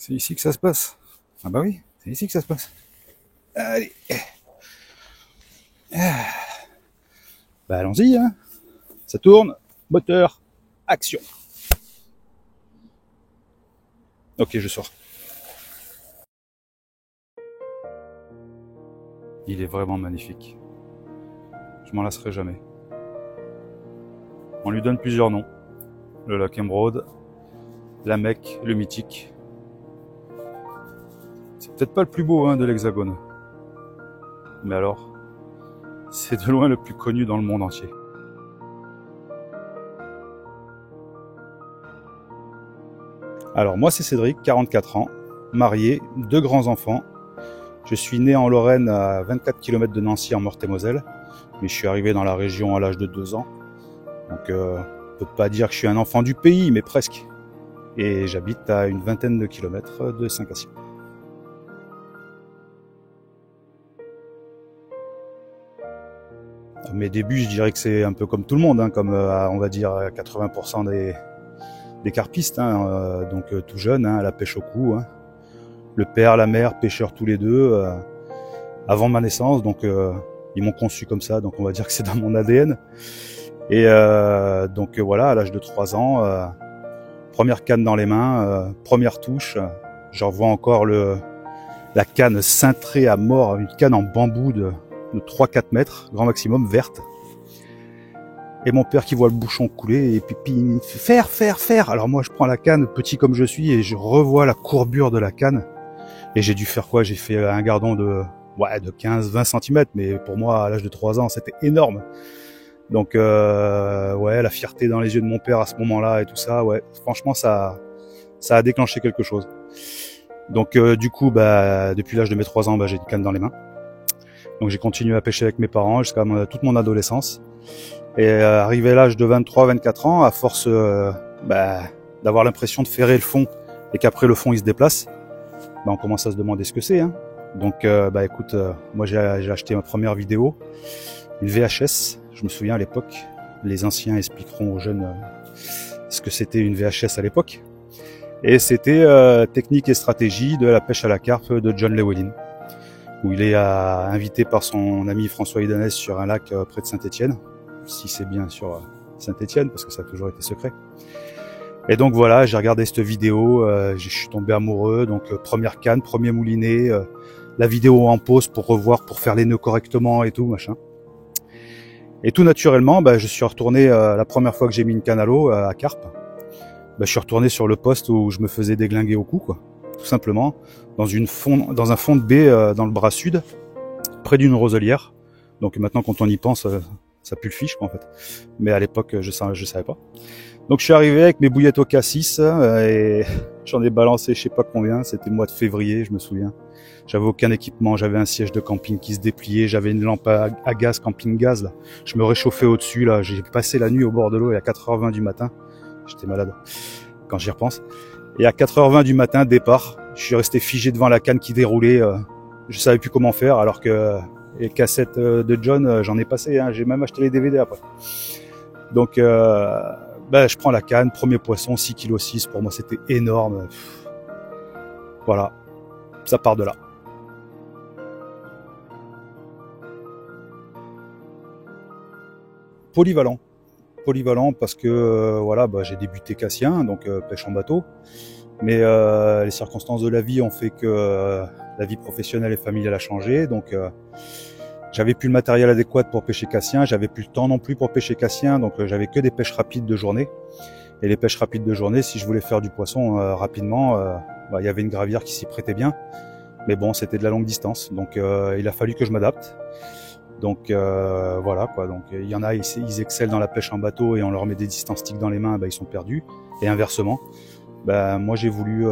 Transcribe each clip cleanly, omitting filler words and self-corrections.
C'est ici que ça se passe. Ah bah oui, c'est ici que ça se passe. Allez. Bah allons-y, hein. Ça tourne. Moteur. Action. Ok, je sors. Il est vraiment magnifique. Je m'en lasserai jamais. On lui donne plusieurs noms. Le lac Émeraude, la Mecque, le Mythique. C'est peut-être pas le plus beau, hein, de l'Hexagone. Mais alors, c'est de loin le plus connu dans le monde entier. Alors moi c'est Cédric, 44 ans, marié, 2 grands-enfants. Je suis né en Lorraine à 24 km de Nancy en Meurthe-et-Moselle, mais je suis arrivé dans la région à l'âge de 2 ans. Donc on peut pas dire que je suis un enfant du pays, mais presque. Et j'habite à une vingtaine de kilomètres de Saint-Cassian. À mes débuts, je dirais que c'est un peu comme tout le monde, hein, comme on va dire 80% des carpistes, hein, donc tout jeune, hein, à la pêche au cou. Hein. Le père, la mère, pêcheurs tous les deux, avant ma naissance, donc ils m'ont conçu comme ça, donc on va dire que c'est dans mon ADN. Et donc voilà, à l'âge de 3 ans, première canne dans les mains, première touche, j'en vois encore la canne cintrée à mort, une canne en bambou de 3-4 mètres, grand maximum, verte. Et mon père qui voit le bouchon couler, et puis il fait faire. Alors moi je prends la canne, petit comme je suis, et je revois la courbure de la canne. Et j'ai dû faire quoi? J'ai fait un gardon de 15-20 cm, mais pour moi, à l'âge de 3 ans, c'était énorme. Donc ouais, la fierté dans les yeux de mon père à ce moment-là et tout ça, ouais, franchement ça a déclenché quelque chose. Donc du coup, bah, depuis l'âge de mes 3 ans, bah, j'ai une canne dans les mains. Donc j'ai continué à pêcher avec mes parents jusqu'à toute mon adolescence. Et arrivé à l'âge de 23-24 ans, à force bah, d'avoir l'impression de ferrer le fond et qu'après le fond il se déplace, bah, on commence à se demander ce que c'est. Hein. Donc bah écoute, moi j'ai acheté ma première vidéo, une VHS. Je me souviens à l'époque, les anciens expliqueront aux jeunes ce que c'était une VHS à l'époque. Et c'était technique et stratégie de la pêche à la carpe de John Llewellyn, où il est invité par son ami François Idanez sur un lac près de Saint-Étienne, si c'est bien sur Saint-Étienne, parce que ça a toujours été secret. Et donc voilà, j'ai regardé cette vidéo, je suis tombé amoureux, donc première canne, premier moulinet, la vidéo en pause pour revoir, pour faire les nœuds correctement et tout, machin. Et tout naturellement, bah, je suis retourné, la première fois que j'ai mis une canne à l'eau, à carpe, bah, je suis retourné sur le poste où je me faisais déglinguer au cou, quoi. Tout simplement, dans un fond de baie dans le bras sud, près d'une roselière. Donc maintenant, quand on y pense, ça pue le fiche, quoi, en fait. Mais à l'époque, je savais pas. Donc je suis arrivé avec mes bouillettes au cassis et j'en ai balancé je sais pas combien, c'était le mois de février, je me souviens. J'avais aucun équipement, j'avais un siège de camping qui se dépliait, j'avais une lampe à gaz, camping gaz là. Je me réchauffais au-dessus là, j'ai passé la nuit au bord de l'eau et à 4h20 du matin, j'étais malade quand j'y repense. Et à 4h20 du matin, départ, je suis resté figé devant la canne qui déroulait, je savais plus comment faire alors que les cassettes de John, j'en ai passé, hein, j'ai même acheté les DVD après. Donc ben, je prends la canne, premier poisson, 6,6 kg, pour moi c'était énorme. Voilà, ça part de là. Polyvalent. Polyvalent parce que voilà, bah, j'ai débuté cassien, donc pêche en bateau. Mais les circonstances de la vie ont fait que la vie professionnelle et familiale a changé. Donc j'avais plus le matériel adéquat pour pêcher cassien, j'avais plus le temps non plus pour pêcher cassien, donc j'avais que des pêches rapides de journée. Et les pêches rapides de journée, si je voulais faire du poisson rapidement, bah, il y avait une gravière qui s'y prêtait bien. Mais bon, c'était de la longue distance, donc il a fallu que je m'adapte. Donc voilà quoi. Donc il y en a, ils excellent dans la pêche en bateau et on leur met des distances sticks dans les mains, bah, ils sont perdus. Et inversement, bah, moi j'ai voulu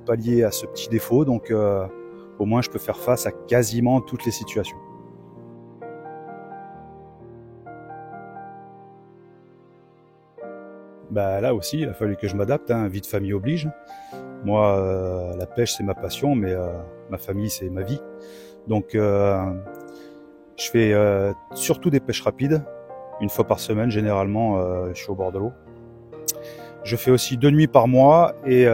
pallier à ce petit défaut, donc au moins je peux faire face à quasiment toutes les situations. Bah là aussi, il a fallu que je m'adapte, hein, vie de famille oblige. Moi, la pêche c'est ma passion, mais ma famille c'est ma vie. Donc je fais surtout des pêches rapides, une fois par semaine généralement, je suis au bord de l'eau. Je fais aussi 2 nuits par mois et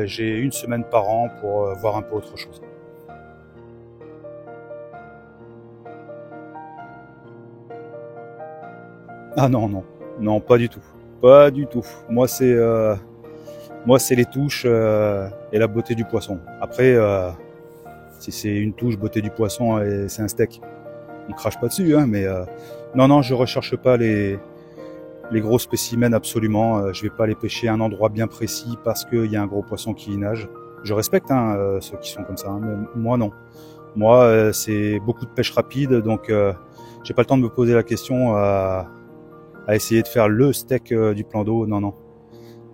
j'ai 1 semaine par an pour voir un peu autre chose. Ah non, non, non, pas du tout. Pas du tout. Moi, c'est les touches et la beauté du poisson. Après, si c'est une touche beauté du poisson et c'est un steak, on crache pas dessus, hein, mais non, non, je recherche pas les gros spécimens absolument. Je vais pas aller pêcher à un endroit bien précis parce qu'il y a un gros poisson qui y nage. Je respecte ceux qui sont comme ça, hein, mais moi non. Moi, c'est beaucoup de pêche rapide, donc j'ai pas le temps de me poser la question à essayer de faire le steak du plan d'eau. Non, non,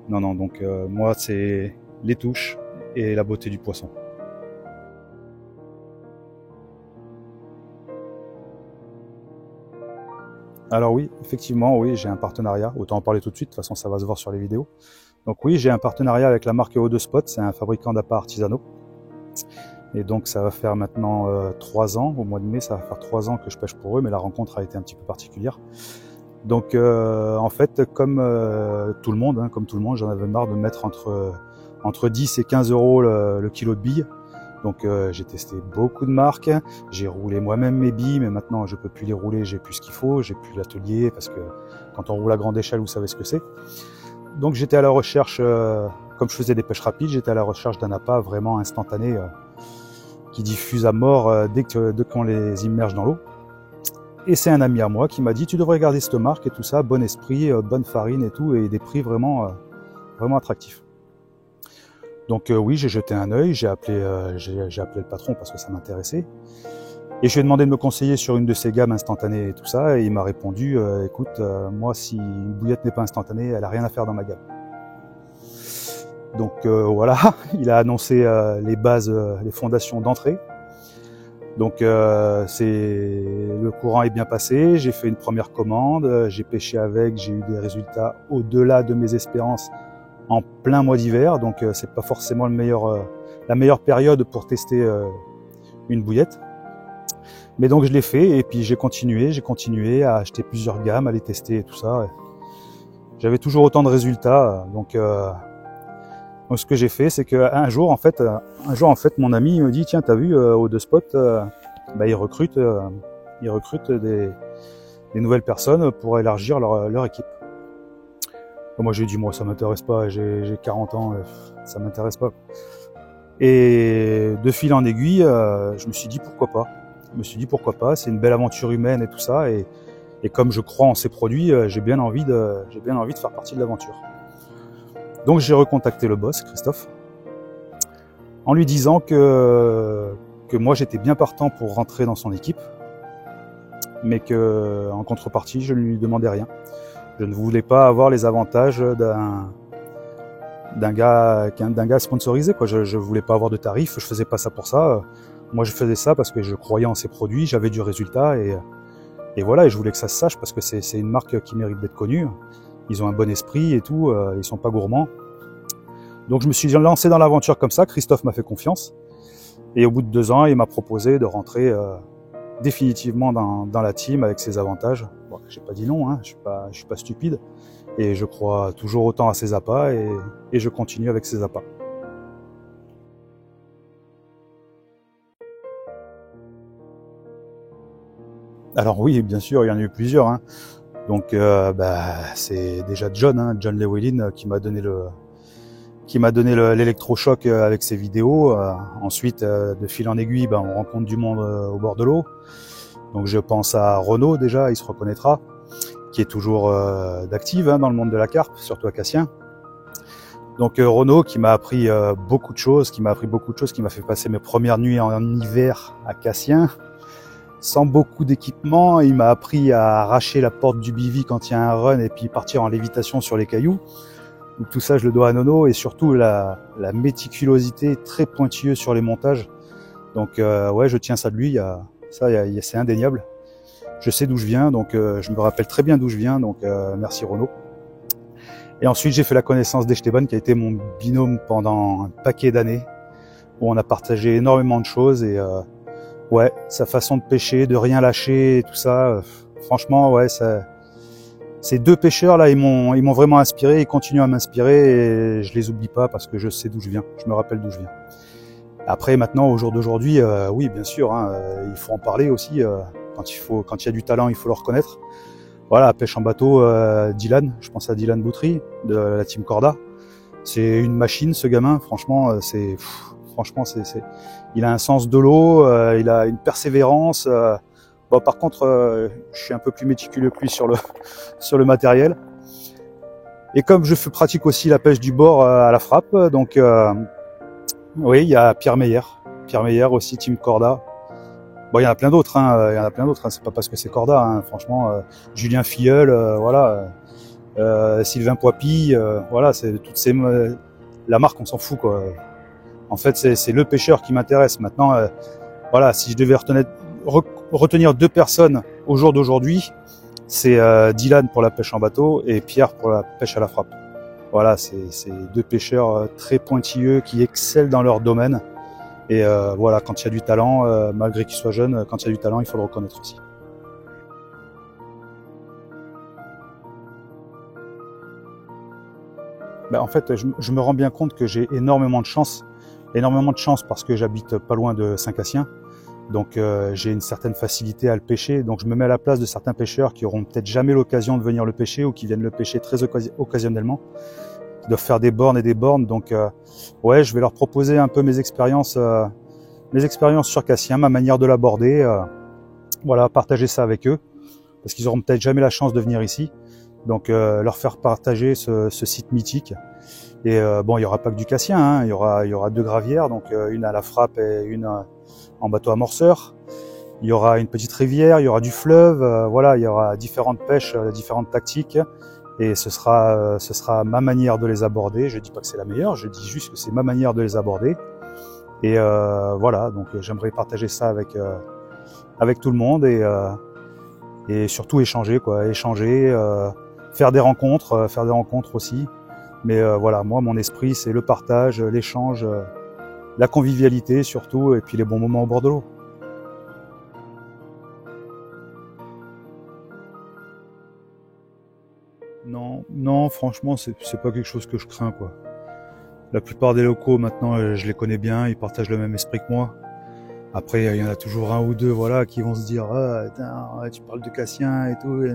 non, non. Donc moi, c'est les touches et la beauté du poisson. Alors oui, effectivement, oui, j'ai un partenariat. Autant en parler tout de suite, de toute façon ça va se voir sur les vidéos. Donc oui, j'ai un partenariat avec la marque O2 Spot, c'est un fabricant d'appâts artisanaux. Et donc ça va faire maintenant 3 ans, au mois de mai ça va faire 3 ans que je pêche pour eux, mais la rencontre a été un petit peu particulière. Donc en fait, comme tout le monde, hein, comme tout le monde, j'en avais marre de mettre entre 10 et 15 euros le kilo de billes. Donc j'ai testé beaucoup de marques, j'ai roulé moi-même mes billes, mais maintenant je peux plus les rouler, j'ai plus ce qu'il faut, j'ai plus l'atelier, parce que quand on roule à grande échelle, vous savez ce que c'est. Donc j'étais à la recherche, comme je faisais des pêches rapides, j'étais à la recherche d'un appât vraiment instantané qui diffuse à mort dès qu'on les immerge dans l'eau. Et c'est un ami à moi qui m'a dit tu devrais regarder cette marque et tout ça, bon esprit, bonne farine et tout, et des prix vraiment attractifs. Donc oui, j'ai jeté un œil, j'ai appelé le patron parce que ça m'intéressait. Et je lui ai demandé de me conseiller sur une de ces gammes instantanées et tout ça, et il m'a répondu écoute, moi si une bouillette n'est pas instantanée, elle a rien à faire dans ma gamme. Donc voilà, il a annoncé les bases, les fondations d'entrée. Donc le courant est bien passé, j'ai fait une première commande, j'ai pêché avec, j'ai eu des résultats au-delà de mes espérances en plein mois d'hiver, donc c'est pas forcément la meilleure période pour tester une bouillette. Mais donc je l'ai fait et puis j'ai continué à acheter plusieurs gammes, à les tester et tout ça. J'avais toujours autant de résultats, donc ce que j'ai fait, c'est qu'un jour en fait, mon ami me dit tiens, t'as vu O2 Spot, ils recrutent des nouvelles personnes pour élargir leur équipe. Moi j'ai dit moi ça m'intéresse pas, j'ai 40 ans, ça m'intéresse pas. Et de fil en aiguille, je me suis dit pourquoi pas. C'est une belle aventure humaine et tout ça, et comme je crois en ces produits, j'ai bien envie de faire partie de l'aventure. Donc j'ai recontacté le boss, Christophe, en lui disant que moi j'étais bien partant pour rentrer dans son équipe, mais que en contrepartie je ne lui demandais rien. Je ne voulais pas avoir les avantages d'un gars sponsorisé, quoi. Je voulais pas avoir de tarifs, je faisais pas ça pour ça. Moi je faisais ça parce que je croyais en ces produits, j'avais du résultat et voilà, et je voulais que ça se sache parce que c'est une marque qui mérite d'être connue. Ils ont un bon esprit et tout, ils sont pas gourmands. Donc je me suis lancé dans l'aventure comme ça, Christophe m'a fait confiance. Et au bout de 2 ans, il m'a proposé de rentrer définitivement dans la team avec ses avantages. Bon, j'ai pas dit non, hein, je suis pas stupide. Et je crois toujours autant à ces appâts et je continue avec ces appâts. Alors oui, bien sûr, il y en a eu plusieurs, hein. Donc c'est déjà John Llewellyn qui m'a donné l'électrochoc avec ses vidéos. Ensuite, de fil en aiguille, on rencontre du monde au bord de l'eau. Donc je pense à Renaud déjà, il se reconnaîtra, qui est toujours d'active dans le monde de la carpe, surtout à Cassien. Donc Renaud qui m'a appris beaucoup de choses, qui m'a fait passer mes premières nuits en hiver à Cassien. Sans beaucoup d'équipement, il m'a appris à arracher la porte du bivy quand il y a un run et puis partir en lévitation sur les cailloux. Donc tout ça, je le dois à Nono, et surtout la méticulosité très pointilleuse sur les montages. Donc ouais, je tiens ça de lui, c'est indéniable. Je sais d'où je viens, donc je me rappelle très bien d'où je viens, donc merci Renaud. Et ensuite, j'ai fait la connaissance d'Esteban, qui a été mon binôme pendant un paquet d'années, où on a partagé énormément de choses, et ouais, sa façon de pêcher, de rien lâcher et tout ça, franchement, ouais, Ces deux pêcheurs là, ils m'ont vraiment inspiré, ils continuent à m'inspirer et je les oublie pas parce que je sais d'où je viens, je me rappelle d'où je viens. Après maintenant, au jour d'aujourd'hui, oui bien sûr, hein, il faut en parler aussi. Quand il y a du talent, il faut le reconnaître. Voilà, pêche en bateau, Dylan, je pense à Dylan Boutry de la team Corda. C'est une machine ce gamin, franchement, il a un sens de l'eau, il a une persévérance. Bon, par contre, je suis un peu plus méticuleux que lui sur le matériel. Et comme je pratique aussi la pêche du bord à la frappe, donc oui, il y a Pierre Meyer aussi, team Corda. Bon, il y en a plein d'autres, hein, c'est pas parce que c'est Corda, hein, franchement. Julien Filleul, voilà, Sylvain Poipy, voilà, c'est toutes ces la marque, on s'en fout quoi. En fait, c'est le pêcheur qui m'intéresse. Maintenant, voilà, si je devais retenir deux personnes au jour d'aujourd'hui, c'est Dylan pour la pêche en bateau et Pierre pour la pêche à la frappe. Voilà, c'est deux pêcheurs très pointilleux qui excellent dans leur domaine. Et voilà, quand il y a du talent, malgré qu'ils soient jeunes, quand il y a du talent, il faut le reconnaître aussi. Ben, en fait, je me rends bien compte que j'ai énormément de chance parce que j'habite pas loin de Saint-Cassien. Donc j'ai une certaine facilité à le pêcher. Donc je me mets à la place de certains pêcheurs qui auront peut-être jamais l'occasion de venir le pêcher ou qui viennent le pêcher très occasionnellement, qui doivent faire des bornes et des bornes. Donc ouais, je vais leur proposer un peu mes expériences sur Cassien, ma manière de l'aborder. Voilà, partager ça avec eux parce qu'ils auront peut-être jamais la chance de venir ici. Donc leur faire partager ce site mythique. Et bon, il y aura pas que du Cassien, hein. Il y aura deux gravières, donc une à la frappe et une en bateau amorceur. Il y aura une petite rivière, il y aura du fleuve, voilà, il y aura différentes pêches, différentes tactiques. Et ce sera ma manière de les aborder. Je dis pas que c'est la meilleure, je dis juste que c'est ma manière de les aborder. Et voilà, donc j'aimerais partager ça avec tout le monde et surtout échanger quoi, faire des rencontres aussi. Mais voilà, moi mon esprit c'est le partage, l'échange, la convivialité surtout, et puis les bons moments au bord de l'eau. Non, franchement c'est pas quelque chose que je crains quoi. La plupart des locaux maintenant je les connais bien, ils partagent le même esprit que moi. Après il y en a toujours un ou deux voilà qui vont se dire ah tu parles de Cassien et tout. Et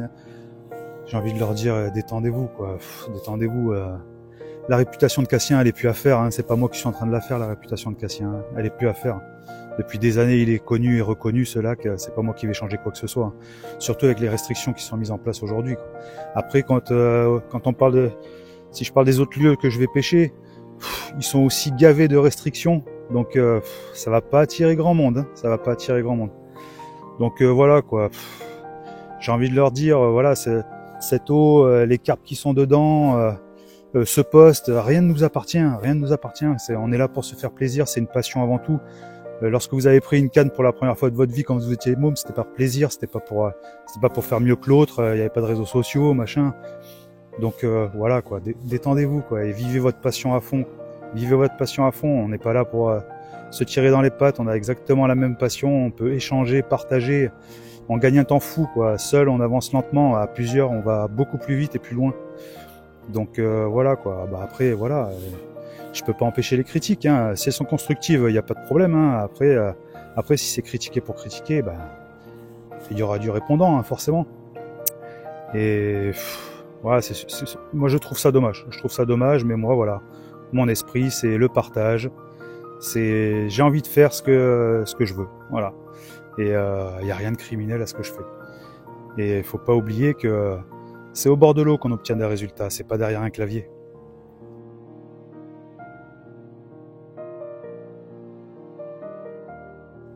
j'ai envie de leur dire détendez-vous quoi, détendez-vous. La réputation de Cassien, elle est plus à faire. Hein. C'est pas moi qui suis en train de la faire, la réputation de Cassien. Hein. Elle est plus à faire. Depuis des années, il est connu et reconnu, ce lac. C'est pas moi qui vais changer quoi que ce soit. Hein. Surtout avec les restrictions qui sont mises en place aujourd'hui. Après, quand on parle si je parle des autres lieux que je vais pêcher, ils sont aussi gavés de restrictions. Donc, ça va pas attirer grand monde. Hein. Ça va pas attirer grand monde. Donc voilà quoi. J'ai envie de leur dire, voilà, cette eau, les carpes qui sont dedans. Ce poste, rien ne nous appartient, on est là pour se faire plaisir, c'est une passion avant tout. Lorsque vous avez pris une canne pour la première fois de votre vie quand vous étiez môme, c'était par plaisir, c'était pas pour faire mieux que l'autre, il n'y avait pas de réseaux sociaux, machin. Donc voilà quoi, détendez-vous quoi et vivez votre passion à fond. On n'est pas là pour se tirer dans les pattes, on a exactement la même passion, on peut échanger, partager, on gagne un temps fou quoi. Seul on avance lentement, à plusieurs on va beaucoup plus vite et plus loin. Donc voilà quoi. Bah après voilà, je peux pas empêcher les critiques. Hein. Si elles sont constructives, il n'y a pas de problème. Hein. Après si c'est critiqué pour critiquer, bah il y aura du répondant hein, forcément. Et voilà, moi je trouve ça dommage. Mais moi voilà, mon esprit c'est le partage. J'ai envie de faire ce que je veux. Voilà. Et il y a rien de criminel à ce que je fais. Et il faut pas oublier que c'est au bord de l'eau qu'on obtient des résultats, c'est pas derrière un clavier.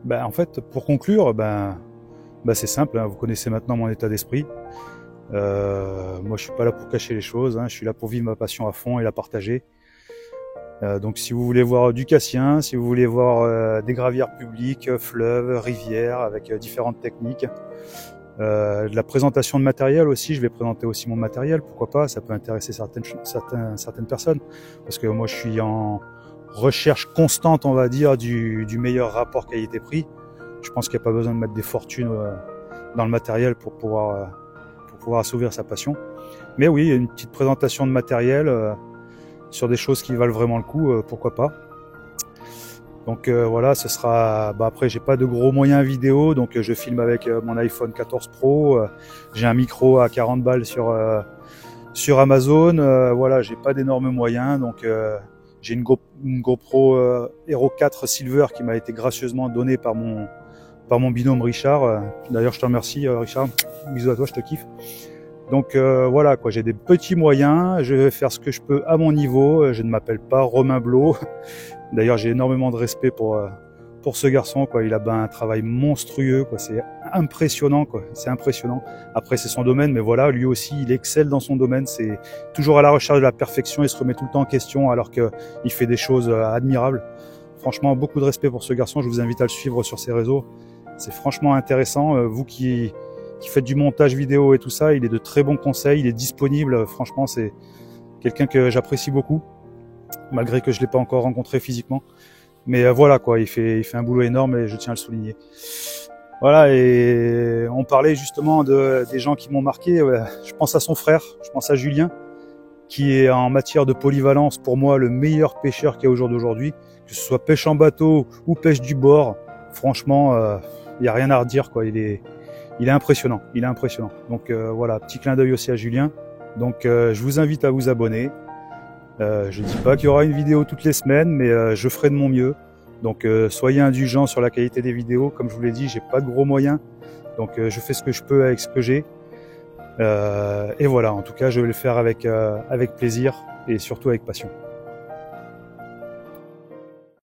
Ben, en fait, pour conclure, c'est simple, hein, vous connaissez maintenant mon état d'esprit. Moi, je suis pas là pour cacher les choses, hein, je suis là pour vivre ma passion à fond et la partager. Donc si vous voulez voir du Cassien, si vous voulez voir des gravières publiques, fleuves, rivières, avec différentes techniques, de la présentation de matériel aussi, je vais présenter aussi mon matériel, pourquoi pas, ça peut intéresser certaines personnes, parce que moi je suis en recherche constante, on va dire, du meilleur rapport qualité-prix. Je pense qu'il n'y a pas besoin de mettre des fortunes dans le matériel pour pouvoir pouvoir assouvir sa passion. Mais oui, une petite présentation de matériel sur des choses qui valent vraiment le coup, pourquoi pas. Donc voilà, ce sera. Après, j'ai pas de gros moyens vidéo, donc je filme avec mon iPhone 14 Pro. J'ai un micro à 40 balles sur Amazon. Voilà, j'ai pas d'énormes moyens, donc j'ai une GoPro Hero 4 Silver qui m'a été gracieusement donnée par mon binôme Richard. D'ailleurs, je te remercie, Richard. Bisous à toi, je te kiffe. Donc voilà, quoi, j'ai des petits moyens, je vais faire ce que je peux à mon niveau. Je ne m'appelle pas Romain Blot. D'ailleurs, j'ai énormément de respect pour ce garçon, quoi. Il a un travail monstrueux, quoi. C'est impressionnant, quoi. C'est impressionnant. Après, c'est son domaine, mais voilà, lui aussi, il excelle dans son domaine. C'est toujours à la recherche de la perfection. Il se remet tout le temps en question, alors qu'il fait des choses admirables. Franchement, beaucoup de respect pour ce garçon. Je vous invite à le suivre sur ses réseaux. C'est franchement intéressant. Vous qui faites du montage vidéo et tout ça, il est de très bons conseils. Il est disponible. Franchement, c'est quelqu'un que j'apprécie beaucoup, malgré que je l'ai pas encore rencontré physiquement. Mais voilà, quoi, il fait un boulot énorme et je tiens à le souligner. Voilà, et on parlait justement des gens qui m'ont marqué. Je pense à son frère, je pense à Julien, qui est en matière de polyvalence pour moi le meilleur pêcheur qu'il y a au jour d'aujourd'hui, que ce soit pêche en bateau ou pêche du bord. Franchement, il y a rien à redire, quoi. Il est impressionnant, il est impressionnant. Donc voilà, petit clin d'œil aussi à Julien. Donc je vous invite à vous abonner. Je dis pas qu'il y aura une vidéo toutes les semaines, mais je ferai de mon mieux. Donc soyez indulgents sur la qualité des vidéos. Comme je vous l'ai dit, j'ai pas de gros moyens, donc je fais ce que je peux avec ce que j'ai. Et voilà, en tout cas, je vais le faire avec plaisir et surtout avec passion.